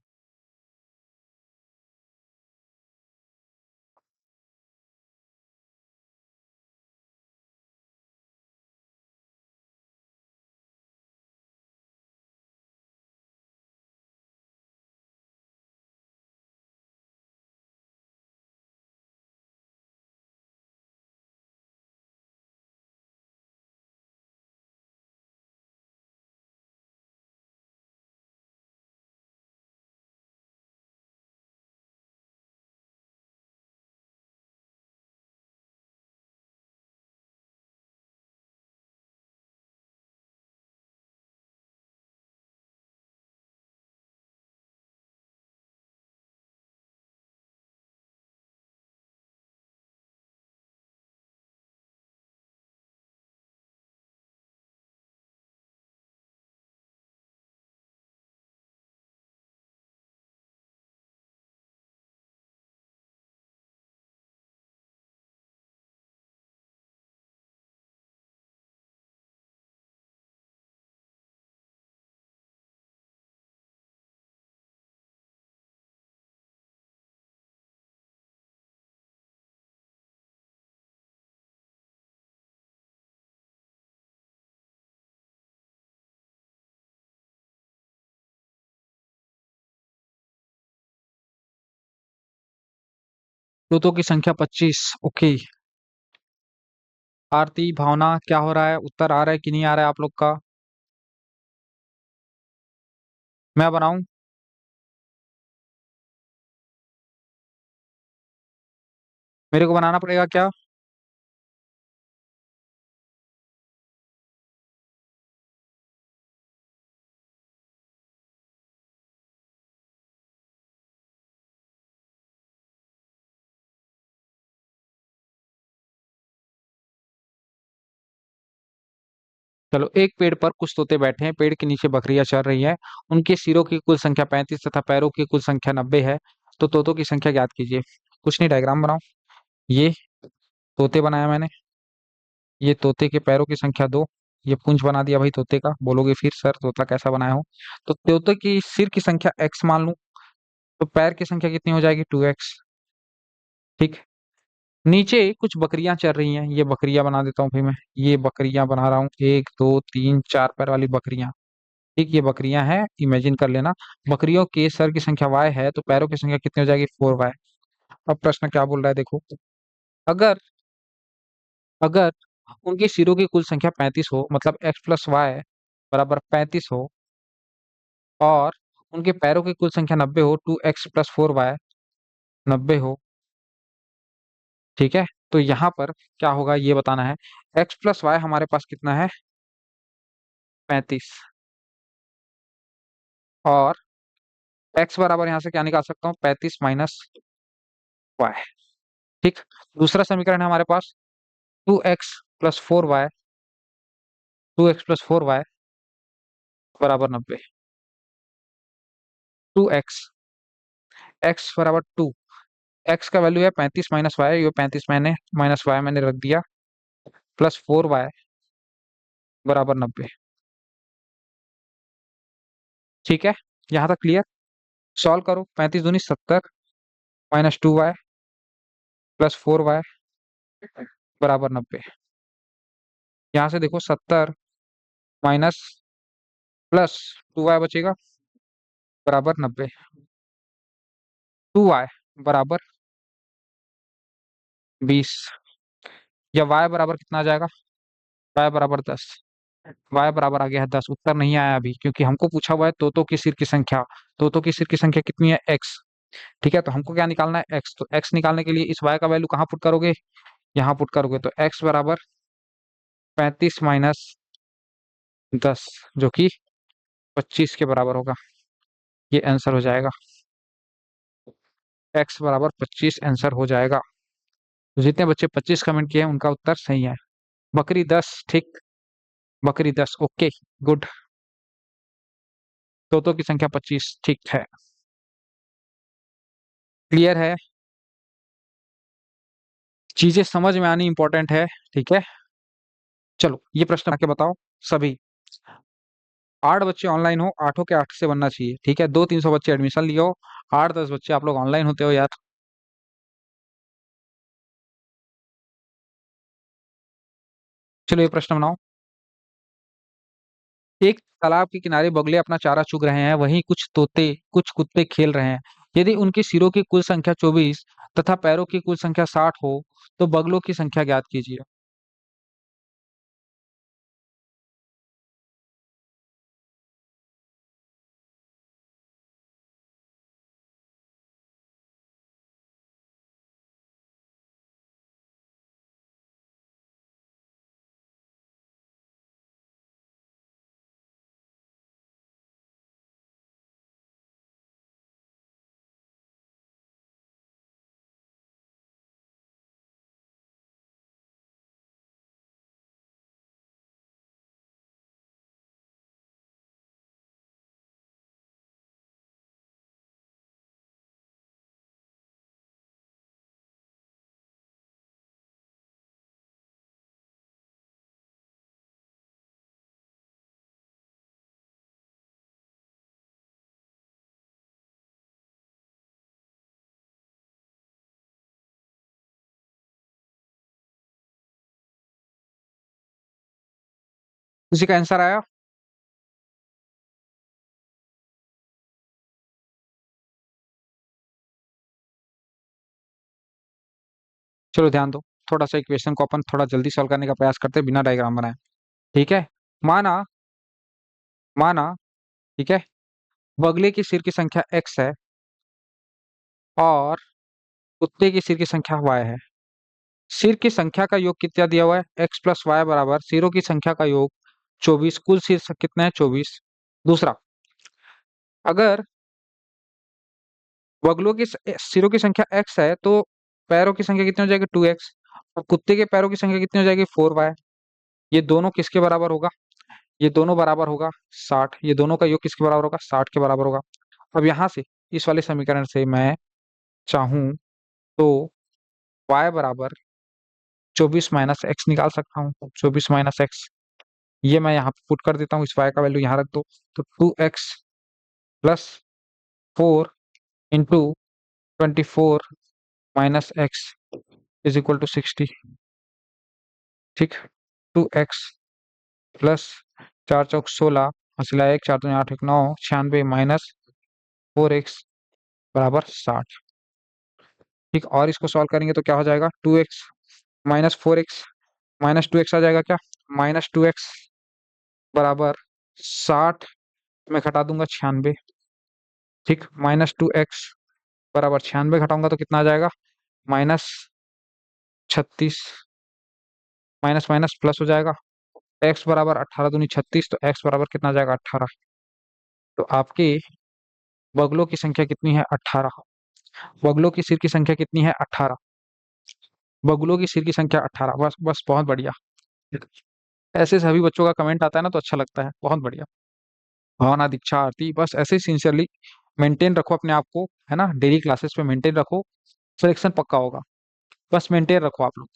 तोतों की संख्या 25। ओके। आरती, भावना, क्या हो रहा है? उत्तर आ रहा है कि नहीं आ रहा है आप लोग का? मैं बनाऊं? मेरे को बनाना पड़ेगा क्या? चलो, एक पेड़ पर कुछ तोते बैठे हैं, पेड़ के नीचे बकरियां चर रही हैं। उनके सिरों की कुल संख्या 35 तथा पैरों की कुल संख्या 90 है। तो तोतों की संख्या ज्ञात कीजिए। कुछ नहीं, डायग्राम बनाओ। ये तोते बनाया मैंने। ये तोते के पैरों की संख्या 2। ये पूंछ बना दिया भाई तोते का। बोलोगे फिर सर तोता कैसा बनाया हो? तो तोते की सिर की संख्या x मान लूं, तो पैर की संख्या कितनी हो जाएगी? 2x। ठीक। नीचे कुछ बकरियां चर रही हैं, ये बकरियां बना देता हूँ भाई मैं। ये बकरियां बना रहा हूँ, 1 2 3 4 पैर वाली बकरियां। ठीक, ये बकरियां हैं, इमेजिन कर लेना। बकरियों के सर की संख्या y है, तो पैरों की संख्या कितनी हो जाएगी? 4y। अब प्रश्न क्या बोल रहा है देखो। अगर अगर उनके सिरों की कुल संख्या 35 हो, मतलब x+y बराबर 35 हो, और उनके पैरों की कुल संख्या 90 हो, 2x+4y 90 हो। ठीक है, तो यहाँ पर क्या होगा ये बताना है। x+y हमारे पास कितना है? 35। और x बराबर यहाँ से क्या निकाल सकता हूँ? 35 माइनस वाई। ठीक। दूसरा समीकरण है हमारे पास, 2x+4y, 2x+4y बराबर 90। 2x, x बराबर 2। x का वैल्यू है 35 माइनस वाई, ये 35 मैंने माइनस वाई मैंने रख दिया, प्लस 4y बराबर 90। ठीक है, यहाँ तक क्लियर? सॉल्व करो। 35 दूनी 70, माइनस 2y प्लस 4y बराबर 90। यहाँ से देखो, 70 माइनस प्लस 2y बचेगा बराबर 90। 2y बराबर 20, या y बराबर कितना आ जाएगा? y बराबर 10। y बराबर आ गया है 10। उत्तर नहीं आया अभी, क्योंकि हमको पूछा हुआ है तोतों की सिर की संख्या। तोतों की सिर की संख्या कितनी है? x। ठीक है, तो हमको क्या निकालना है? x। तो x निकालने के लिए इस y का वैल्यू कहाँ पुट करोगे? यहाँ पुट करोगे, तो x बराबर 35 माइनस 10, जो कि 25 के बराबर होगा। ये आंसर हो जाएगा। x बराबर 25 आंसर हो जाएगा। तो जितने बच्चे 25 कमेंट किए हैं उनका उत्तर सही है। बकरी 10, ठीक। बकरी 10, ओके, गुड। तोतों की संख्या 25, ठीक है। क्लियर है? चीजें समझ में आनी इंपॉर्टेंट है। ठीक है, चलो ये प्रश्न आके बताओ सभी। 8 बच्चे ऑनलाइन हो, आठों के 8 से बनना चाहिए। ठीक है, 200-300 बच्चे एडमिशन लिए हो, 8-10 बच्चे आप लोग ऑनलाइन होते हो यार। चलो ये प्रश्न बनाओ। एक तालाब के किनारे बगुले अपना चारा चुग रहे हैं, वहीं कुछ कुत्ते खेल रहे हैं। यदि उनके सिरों की कुल संख्या 24 तथा पैरों की कुल संख्या 60 हो, तो बगलों की संख्या ज्ञात कीजिए। किसी का आंसर आया? चलो ध्यान दो, थोड़ा सा इक्वेशन को अपन थोड़ा जल्दी सॉल्व करने का प्रयास करते हैं बिना डायग्राम बनाए। ठीक है, माना माना ठीक है, बगले के सिर की संख्या x है और कुत्ते के सिर की संख्या y है। सिर की संख्या का योग कितना दिया हुआ है? x प्लस वाई बराबर सिरों की संख्या का योग 24। कुल सिर कितना है? 24। दूसरा, अगर बगलों की सिरों की संख्या x है तो पैरों की संख्या कितनी हो जाएगी? 2x। और कुत्ते के पैरों की संख्या कितनी हो जाएगी? 4y। ये दोनों किसके बराबर होगा? ये दोनों बराबर होगा 60। ये दोनों का योग किसके बराबर होगा? 60 के बराबर होगा। अब यहाँ से इस वाले समीकरण से मैं चाहूं तो y बराबर 24 माइनस एक्स निकाल सकता हूँ। 24 माइनस एक्स, ये मैं यहाँ पे पुट कर देता हूँ, इस y का वैल्यू यहाँ रख दो। तो 2x plus 4 into 24 minus X is equal to 60। ठीक, 2x प्लस 4 चौक 16, हंसला 1, 4 दूनी 8, 1 9, 96 माइनस 4x बराबर 60। ठीक, और इसको सॉल्व करेंगे तो क्या हो जाएगा? 2x minus 4x minus 2x आ जाएगा क्या? माइनस 2x बराबर 60 में घटा दूंगा 96। ठीक, -2x बराबर 96 घटाऊंगा तो कितना आ जाएगा? -36। माइनस माइनस प्लस हो जाएगा। x बराबर 18 दूनी 36, तो x बराबर कितना आ जाएगा? 18। तो आपके बगलों की संख्या कितनी है? 18। बगलों की सिर की संख्या कितनी है? 18। बगलों की सिर की संख्या 18। बस बस, बहुत बढ़िया। ऐसे सभी बच्चों का कमेंट आता है ना तो अच्छा लगता है, बहुत बढ़िया। भावना, दीक्षा, आरती, बस ऐसे सिंसियरली मेंटेन रखो अपने आप को, है ना, डेली क्लासेस पे मेंटेन रखो, सिलेक्शन पक्का होगा। बस मेंटेन रखो आप लोग।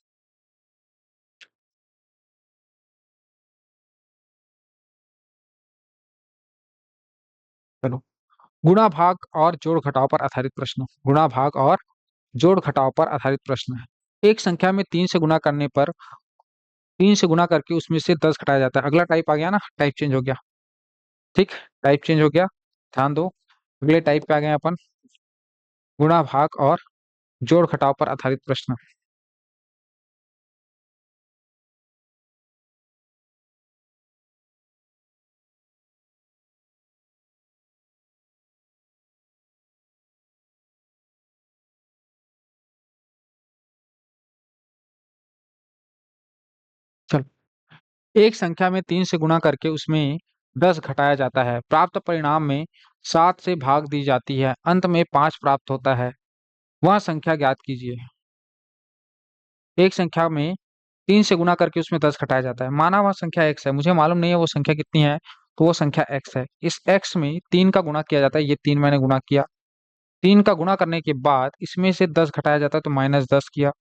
चलो, गुणा भाग और जोड़ घटाव पर आधारित प्रश्न। गुणा भाग और जोड़ घटाव पर आधारित प्रश्न है। एक संख्या में 3 से गुणा करने पर 3 से गुणा करके उसमें से 10 घटाया जाता है। अगला टाइप आ गया ना, टाइप चेंज हो गया। ठीक, टाइप चेंज हो गया, ध्यान दो। अगले टाइप पे आ गए अपन, गुणा भाग और जोड़ घटाव पर आधारित प्रश्न। चलो, एक संख्या में 3 से गुणा करके उसमें 10 घटाया जाता है। प्राप्त परिणाम में 7 से भाग दी जाती है, अंत में 5 प्राप्त होता है। वह संख्या ज्ञात कीजिए। एक संख्या में 3 से गुणा करके उसमें 10 घटाया जाता है। माना वह संख्या x है, मुझे मालूम नहीं है वो संख्या कितनी है, तो वो संख्या x है। इस x में 3 का गुणा किया जाता है, ये 3 मैंने गुणा किया। 3 का गुणा करने के बाद इसमें से 10 घटाया जाता है, तो -10 किया।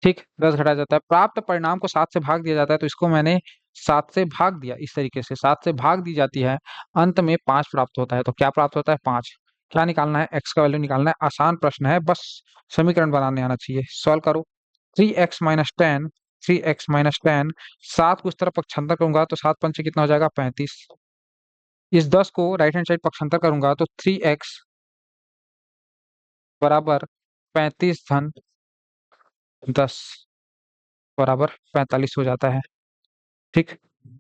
ठीक, 10 घटाया जाता है। प्राप्त परिणाम को 7 से भाग दिया जाता है, तो इसको मैंने 7 से भाग दिया। इस तरीके से 7 से भाग दी जाती है, अंत में 5 प्राप्त होता है। तो क्या प्राप्त होता है? 5। क्या निकालना है? x का वैल्यू निकालना है। आसान प्रश्न है, बस समीकरण बनाने आना चाहिए। सॉल्व करो। 3x - 10, 3x - 10, 7 को इस तरफ पक्षांतर करूंगा तो 7 पंचे कितना हो जाएगा? 35। इस 10 को राइट हैंड साइड पक्षांतर करूंगा तो 3x बराबर 35 धन 10 बराबर 45 हो जाता है। ठीक,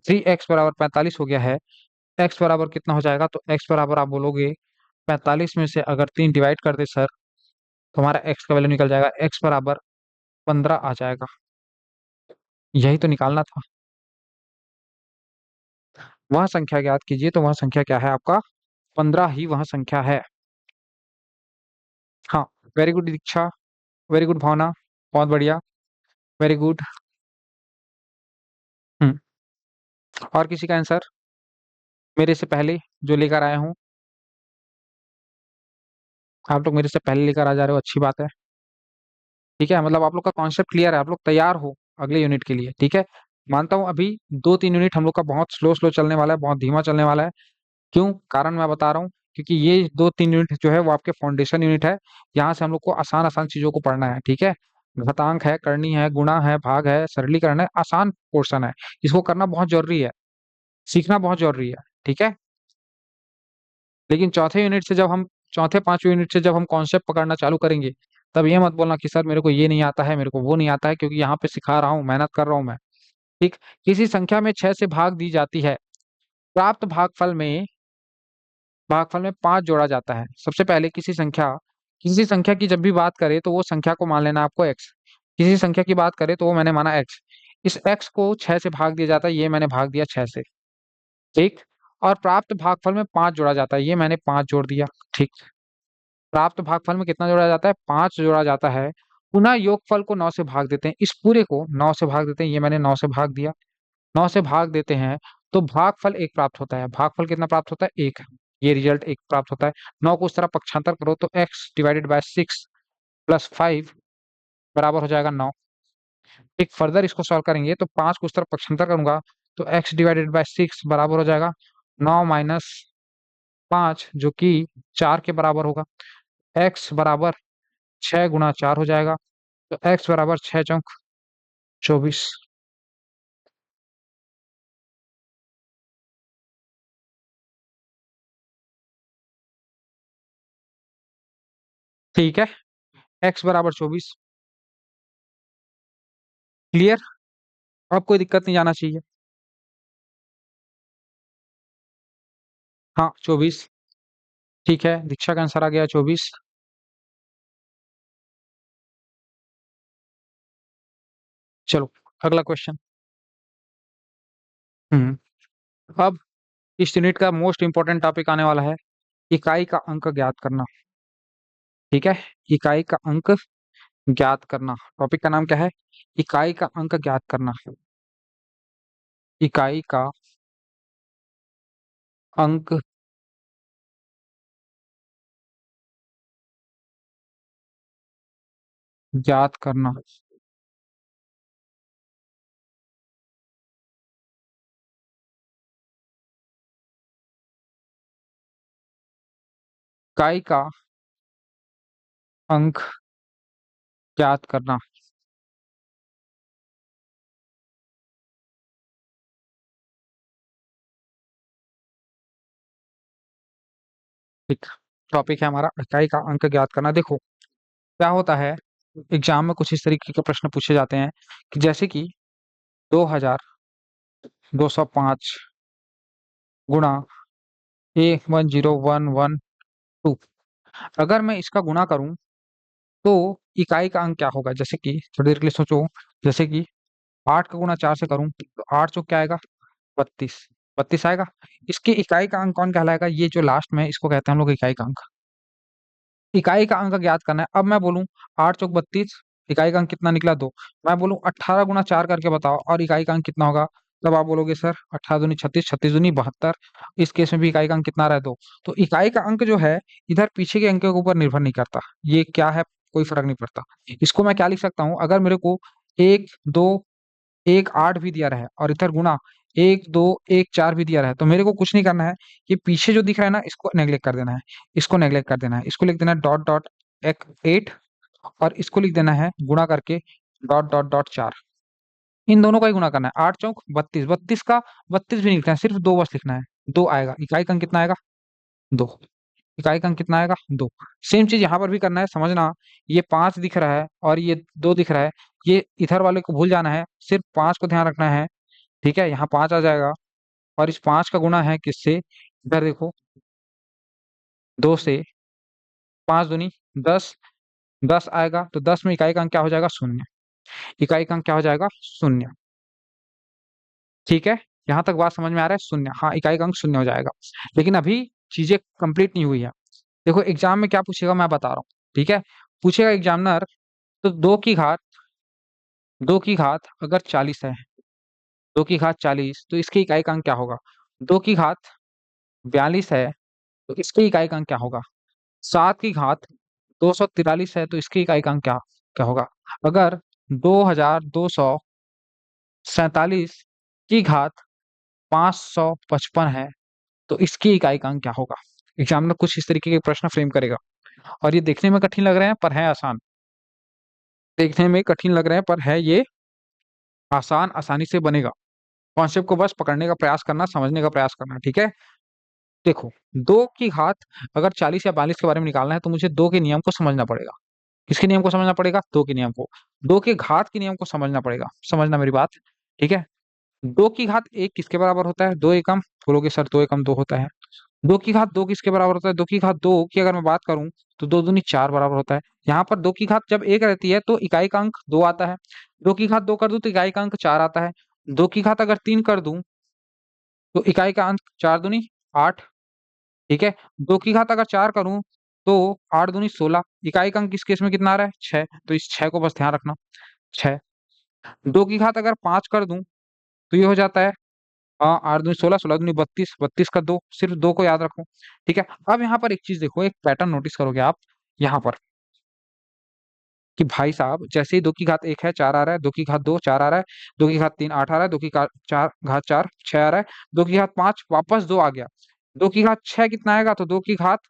3x बराबर 45 हो गया है। x बराबर कितना हो जाएगा? तो x बराबर आप बोलोगे 45 में से अगर 3 डिवाइड कर दे सर, तो हमारा x का वैल्यू निकल जाएगा। x बराबर 15 आ जाएगा। यही तो निकालना था। वह संख्या ज्ञात कीजिए, तो वह संख्या क्या है आपका? 15 ही वह संख्या है। हाँ, वेरी गुड दीक्षा, वेरी गुड भावना, बहुत बढ़िया, वेरी गुड। हम्म, और किसी का आंसर मेरे से पहले जो लेकर आया हूँ? आप लोग मेरे से पहले लेकर आ जा रहे हो, अच्छी बात है। ठीक है, मतलब आप लोग का कॉन्सेप्ट क्लियर है, आप लोग तैयार हो अगले यूनिट के लिए। ठीक है, मानता हूँ अभी 2-3 यूनिट हम लोग का बहुत स्लो स्लो चलने वाला है, बहुत धीमा चलने वाला है। क्यों? कारण मैं बता रहा हूँ, क्योंकि ये 2-3 यूनिट जो है वो आपके फाउंडेशन यूनिट है। यहाँ से हम लोग को आसान आसान चीजों को पढ़ना है। ठीक है, घातांक है, करनी है, गुणा है, भाग है, सरलीकरण है, आसान पोर्शन है। इसको करना बहुत जरूरी है, सीखना बहुत जरूरी है। ठीक है, लेकिन चौथे 5वें यूनिट से जब हम कॉन्सेप्ट पकड़ना चालू करेंगे, तब ये मत बोलना कि सर मेरे को ये नहीं आता है, मेरे को वो नहीं आता है, क्योंकि यहाँ पे सिखा रहा हूँ, मेहनत कर रहा हूँ मैं। ठीक। किसी संख्या में 6 से भाग दी जाती है, प्राप्त भागफल में 5 जोड़ा जाता है। सबसे पहले किसी संख्या की जब भी बात करें तो वो संख्या को मान लेना आपको x। किसी संख्या की बात करें तो वो मैंने माना x। इस x को 6 से भाग दिया जाता है, ये मैंने भाग दिया 6 से। ठीक। और प्राप्त भागफल में 5 जोड़ा जाता है, ये मैंने 5 जोड़ दिया। ठीक। प्राप्त भागफल में कितना जोड़ा जाता है? 5 जोड़ा जाता है। पुनः योगफल को 9 से भाग देते हैं, इस पूरे को 9 से भाग देते हैं, ये मैंने 9 से भाग दिया। 9 से भाग देते हैं तो भागफल 1 प्राप्त होता है। भागफल कितना प्राप्त होता है? 1। ये रिजल्ट 1 प्राप्त होता है। 9 को उस तरह पक्षांतर करो तो x डिवाइडेड बाय 6 प्लस 5 बराबर हो जाएगा 9। एक फर्दर इसको सॉल्व करेंगे तो 5 को उस तरफ पक्षांतर करूंगा तो x डिवाइडेड बाय 6 बराबर हो जाएगा 9 माइनस 5, जो कि 4 के बराबर होगा। x बराबर 6 गुना 4 हो जाएगा, तो x बराबर 6 चौक 24। ठीक है, x बराबर 24। क्लियर? अब कोई दिक्कत नहीं जाना चाहिए। हाँ 24। ठीक है, दीक्षा का आंसर आ गया 24। चलो अगला क्वेश्चन। हम्म। अब इस यूनिट का मोस्ट इंपॉर्टेंट टॉपिक आने वाला है, इकाई का अंक ज्ञात करना। ठीक है, इकाई का अंक ज्ञात करना, टॉपिक का नाम क्या है? इकाई का अंक ज्ञात करना। इकाई का अंक ज्ञात करना। इकाई का अंक ज्ञात करना। एक टॉपिक है हमारा, इकाई का अंक ज्ञात करना। देखो क्या होता है, एग्जाम में कुछ इस तरीके के प्रश्न पूछे जाते हैं कि जैसे कि 2205 गुणा 110,112। अगर मैं इसका गुणा करूं तो इकाई का अंक क्या होगा? जैसे कि थोड़ी देर के लिए सोचो। जैसे कि 8 का गुणा 4 से करूं तो 8 चौक क्या आएगा? 32। 32 आएगा। इसके इकाई का अंक कौन कहलाएगा? ये जो लास्ट में है, इसको कहते हैं हम लोग इकाई का अंक। इकाई का अंक ज्ञात करना है। अब मैं बोलूं 8 चौक 32, इकाई का अंक कितना निकला? 2। मैं बोलूं 18 गुना 4 करके बताओ और इकाई का अंक कितना होगा? तब आप बोलोगे सर 18 दूनी 36, 36 दूनी 72। इस केस में भी इकाई का अंक कितना रहा है? 2। तो इकाई का अंक जो है इधर पीछे के अंकों के ऊपर निर्भर नहीं करता। ये क्या है, कोई फर्क नहीं पड़ता। इसको मैं क्या लिख सकता हूँ? अगर मेरे को 1 2 1 8 भी दिया रहा है और इधर गुना 1 2 1 4 भी दिया रहा है, तो मेरे को कुछ नहीं करना है। ये पीछे जो दिख रहा है ना, इसको नेग्लेक्ट कर देना है। इसको नेग्लेक्ट कर देना है, इसको लिख देना है डॉट डॉट एक 8, और इसको लिख देना है गुणा करके डॉट डॉट डॉट 4। इन दोनों का ही गुणा करना है। 8 चौक 32, 32 का 32 भी नहीं लिखना है, सिर्फ 2 बस लिखना है। 2 आएगा, इकाई का अंक कितना आएगा? 2। इकाई का अंक कितना आएगा? 2। सेम चीज यहाँ पर भी करना है, समझना। ये 5 दिख रहा है और ये 2 दिख रहा है, ये इधर वाले को भूल जाना है, सिर्फ 5 को ध्यान रखना है। ठीक है, यहाँ 5 आ जाएगा और इस 5 का गुणा है किससे? इधर देखो, 2 से। 5 दूनी 10, 10 आएगा तो 10 में इकाई का अंक क्या हो जाएगा? 0। इकाई का अंक क्या हो जाएगा? 0। ठीक है, यहाँ तक बात समझ में आ रहा है? 0, हाँ इकाई का अंक 0 हो जाएगा। लेकिन अभी चीजें कंप्लीट नहीं हुई है। देखो एग्जाम में क्या पूछेगा मैं बता रहा हूँ। ठीक है, पूछेगा एग्जामिनर, तो 2 की घात अगर 40 है, 2 की घात 40, तो इसकी इकाई का अंक क्या होगा? 2 की घात 42 है तो इसकी इकाई का अंक क्या होगा? 7 की घात 243 है तो इसकी इकाई का अंक क्या क्या होगा? अगर 2247 की घात 555 है तो इसकी इकाई का अंक क्या होगा? एग्जामिनर कुछ इस तरीके के प्रश्न फ्रेम करेगा और ये देखने में कठिन लग रहे हैं पर है आसान। देखने में कठिन लग रहे हैं पर है ये आसान, आसानी से बनेगा। कॉन्सेप्ट को बस पकड़ने का प्रयास करना, समझने का प्रयास करना। ठीक है, देखो 2 की घात अगर 40 या 42 के बारे में निकालना है तो मुझे 2 के नियम को समझना पड़ेगा। किसके नियम को समझना पड़ेगा? दो के नियम को। दो के घात के नियम को समझना पड़ेगा, समझना मेरी बात। ठीक है, दो की घात एक किसके बराबर होता है? दो एकम। बोलोगे सर दो एकम दो होता है। दो की घात दो किसके बराबर होता है? दो की घात दो की अगर मैं बात करूं तो दो दूनी चार बराबर होता है। यहाँ पर दो की घात जब एक रहती है तो इकाई का अंक दो आता है। दो की घात दो कर दूं तो इकाई का अंक चार आता है। दो की घात अगर तीन कर दूं तो इकाई का अंक चार दूनी आठ। ठीक है, दो की घात अगर चार करूं तो आठ दूनी सोलह। इकाई का अंक इस केस में कितना आ रहा है? छह। तो इस छह को बस ध्यान रखना, छह। दो की घात अगर पांच कर दूं तो ये हो जाता है, हाँ, आठ दूनी सोलह, सोलह दूनी बत्तीस, बत्तीस का दो, सिर्फ दो को याद रखो। ठीक है, अब यहाँ पर एक चीज देखो, एक पैटर्न नोटिस करोगे आप यहाँ पर कि भाई साहब जैसे ही दो की घात एक है चार आ रहा है, दो की घात दो चार आ रहा है, दो की घात तीन आठ आ रहा है, दो की घात चार घात चार छह आ रहा है, दो की घात पांच वापस दो आ गया, दो की घात छह कितना आएगा? तो दो की घात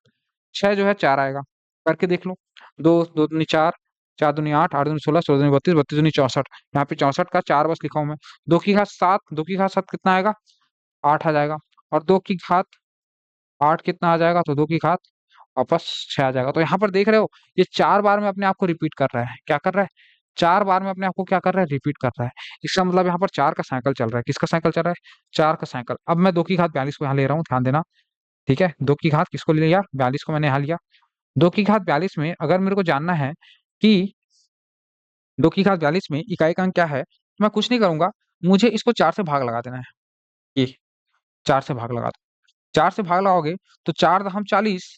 छह जो है चार आएगा। करके देख लो, दो दो दूनी चार, चार दूनी आठ, आठ दूनी सोलह, सोलह दूनी बत्तीस, बत्तीस दूनी चौसठ। यहाँ पे चौसठ का चार बस लिखा हूं मैं। दो की घात सात, दो की घात सात कितना आएगा? आठ आ जाएगा। और दो की घात आठ कितना आ जाएगा? तो दो की घात वापस छह आ जाएगा। तो यहाँ पर देख रहे हो, ये चार बार में अपने आप को रिपीट कर रहा है। क्या कर रहा है? चार बार में अपने आप को क्या कर रहा है? रिपीट कर रहा है। इसका मतलब यहाँ पर चार का साइकिल चल रहा है। किसका साइकिल चल रहा है? चार का साइकिल। अब मैं दो की घात बयालीस को यहाँ ले रहा हूँ, ध्यान देना। ठीक है, दो की घात किसको ले लिया? बयालीस को मैंने यहाँ लिया। दो की घात बयालीस में अगर मेरे को जानना है कि दो की घात बयालीस में इकाई का अंक क्या है, तो मैं कुछ नहीं करूंगा, मुझे इसको चार से भाग लगा देना है। ये चार से भाग लगा दो। चार से भाग लगाओगे तो चार दहम चालीस,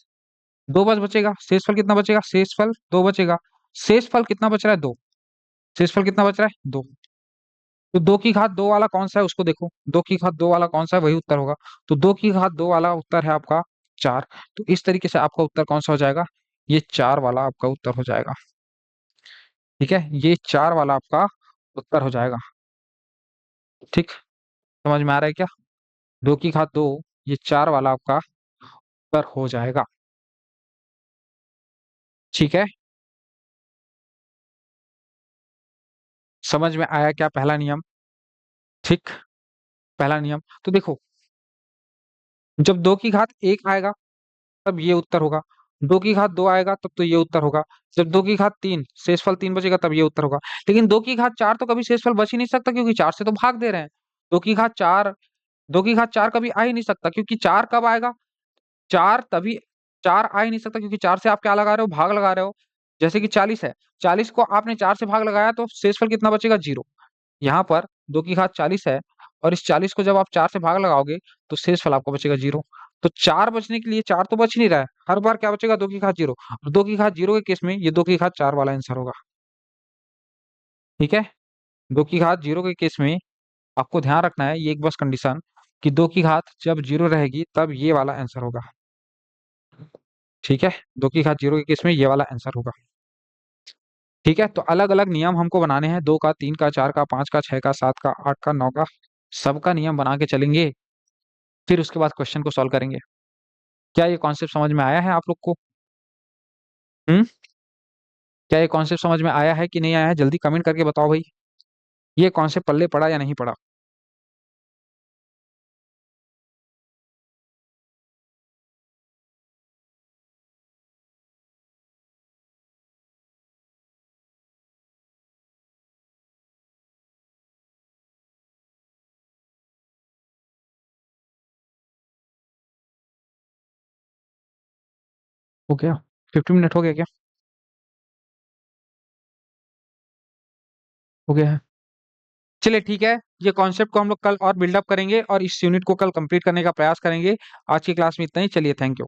दो बच बचेगा। शेषफल कितना बचेगा? शेषफल दो बचेगा। शेषफल कितना बच रहा है? दो। शेषफल कितना बच रहा है? दो। तो दो की घात दो वाला कौन सा है उसको देखो, दो की घात दो वाला कौन सा है वही उत्तर होगा। तो दो की घात दो वाला उत्तर है आपका चार। तो इस तरीके से आपका उत्तर कौन सा हो जाएगा? ये चार वाला आपका उत्तर हो जाएगा। ठीक है, ये चार वाला आपका उत्तर हो जाएगा। ठीक, समझ में आ रहा है क्या? दो की घात दो, ये चार वाला आपका उत्तर हो जाएगा। ठीक है, समझ में आया क्या पहला नियम? ठीक, पहला नियम तो देखो, जब दो की घात एक आएगा तब ये उत्तर होगा। दो की घात दो आएगा तब तो ये उत्तर होगा। जब दो की घात तीन, शेषफल तीन बचेगा तब ये उत्तर होगा। लेकिन दो की घात चार तो कभी शेषफल बच ही नहीं सकता, क्योंकि चार से तो भाग दे रहे हैं। दो की घात चार, दो की घात चार कभी आ ही नहीं सकता, क्योंकि चार कब आएगा? चार तभी, चार आ ही नहीं सकता क्योंकि चार से आप क्या लगा रहे हो? भाग लगा रहे हो। जैसे कि 40 है, 40 को आपने चार से भाग लगाया तो शेषफल कितना बचेगा? जीरो। यहाँ पर दो की घात 40 है, और इस 40 को जब आप चार से भाग लगाओगे तो शेषफल आपको बचेगा जीरो। तो चार बचने के लिए, चार तो बच नहीं रहा है, हर बार क्या बचेगा? दो की घात जीरो। और दो की घात जीरो के केस में ये दो की घात चार वाला आंसर होगा। ठीक है, दो की घात जीरो के केस में आपको ध्यान रखना है ये एक बस कंडीशन, कि दो की घात जब जीरो रहेगी तब ये वाला आंसर होगा। ठीक है, दो की घात जीरो के केस में ये वाला आंसर होगा। ठीक है, तो अलग अलग नियम हमको बनाने हैं, दो का, तीन का, चार का, पांच का, छह का, सात का, आठ का, नौ का, सबका नियम बना के चलेंगे। फिर उसके बाद क्वेश्चन को सॉल्व करेंगे। क्या ये कॉन्सेप्ट समझ में आया है आप लोग को? हम्म, क्या ये कॉन्सेप्ट समझ में आया है कि नहीं आया है? जल्दी कमेंट करके बताओ भाई, ये कॉन्सेप्ट पल्ले पड़ा या नहीं पड़ा। हो गया? 50 मिनट हो गया क्या? हो गया है? चलिए ठीक है, ये कॉन्सेप्ट को हम लोग कल और बिल्डअप करेंगे और इस यूनिट को कल कंप्लीट करने का प्रयास करेंगे। आज की क्लास में इतना ही, चलिए थैंक यू।